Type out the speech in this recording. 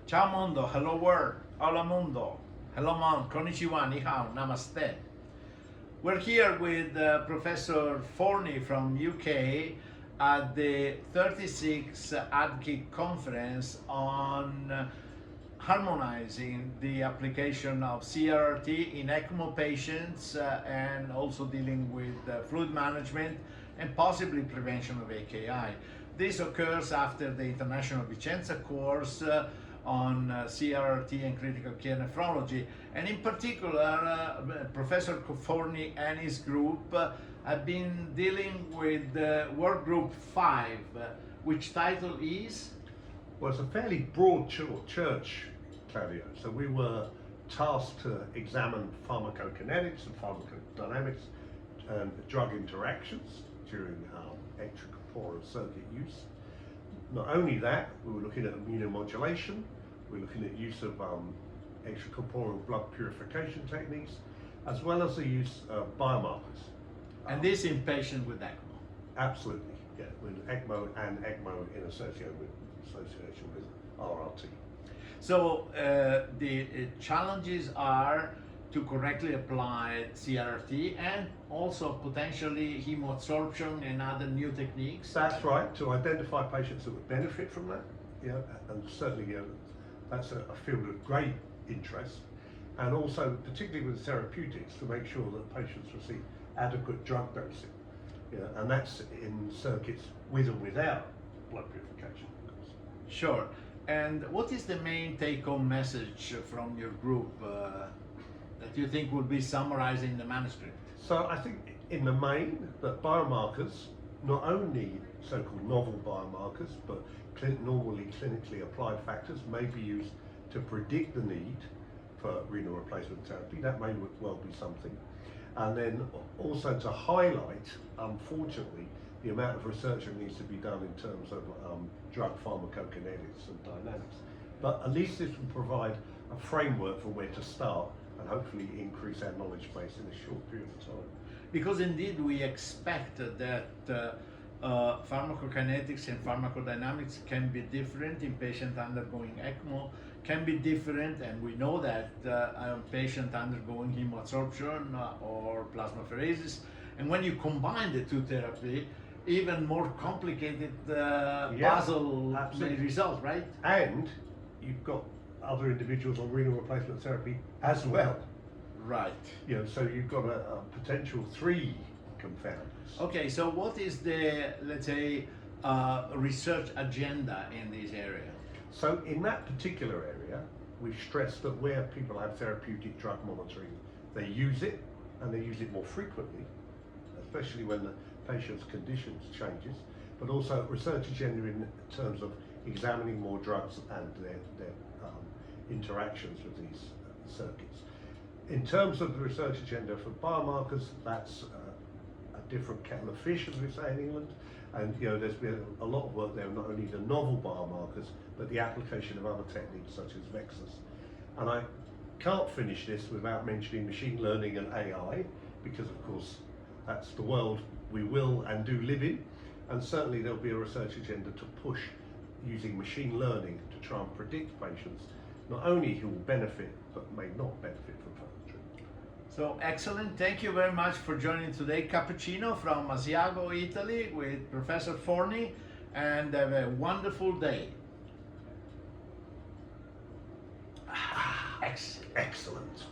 Ciao mondo, hello world, hola mundo, hello mom, konnichiwa, ni hao, namaste. We're here with Professor Forni from UK at the 36th ADQI conference on harmonizing the application of CRRT in ECMO patients and also dealing with fluid management and possibly prevention of AKI. This occurs after the International Vicenza course on CRRT and critical care nephrology, and in particular Professor Forni and his group have been dealing with work group 5, which title is? Well, it's a fairly broad church, Claudio. So we were tasked to examine pharmacokinetics and pharmacodynamics and drug interactions during extracorporeal circuit use. Not only that, we were looking at immunomodulation, we were looking at use of extracorporeal blood purification techniques, as well as the use of biomarkers. And this in patients with ECMO? Absolutely, yeah, with ECMO and ECMO in association with RRT. So the challenges are to correctly apply CRRT and also potentially hemoabsorption and other new techniques? That's right, to identify patients that would benefit from that, and certainly that's a field of great interest, and also particularly with therapeutics to make sure that patients receive adequate drug dosing, and that's in circuits with or without blood purification, of course. Sure. And what is the main take-home message from your group that you think will be summarized in the manuscript? So I think in the main that biomarkers, not only so-called novel biomarkers, but normally clinically applied factors may be used to predict the need for renal replacement therapy. That may well be something. And then also to highlight, unfortunately, the amount of research that needs to be done in terms of drug pharmacokinetics and dynamics. But at least this will provide a framework for where to start and hopefully increase our knowledge base in a short period of time. Because indeed we expect that pharmacokinetics and pharmacodynamics can be different in patients undergoing ECMO, can be different, and we know that a patient undergoing hemoabsorption or plasmapheresis, and when you combine the two therapy, even more complicated puzzle may result, right? And you've got other individuals on renal replacement therapy as well. Right. So you've got a potential 3 confounders. Okay, so what is the, let's say, research agenda in this area? So in that particular area, we've stressed that where people have therapeutic drug monitoring, they use it, and they use it more frequently, especially when the patient's conditions changes, but also research agenda in terms of examining more drugs and their interactions with these circuits. In terms of the research agenda for biomarkers, that's a different kettle of fish, as we say in England, and there's been a lot of work there, not only the novel biomarkers, but the application of other techniques such as VEXAS. And I can't finish this without mentioning machine learning and AI, because of course that's the world we will and do live in, and certainly there'll be a research agenda to push using machine learning to try and predict patients, not only who will benefit, but may not benefit from further treatment. So excellent, thank you very much for joining today. Cappuccino from Asiago, Italy, with Professor Forni, and have a wonderful day. Excellent.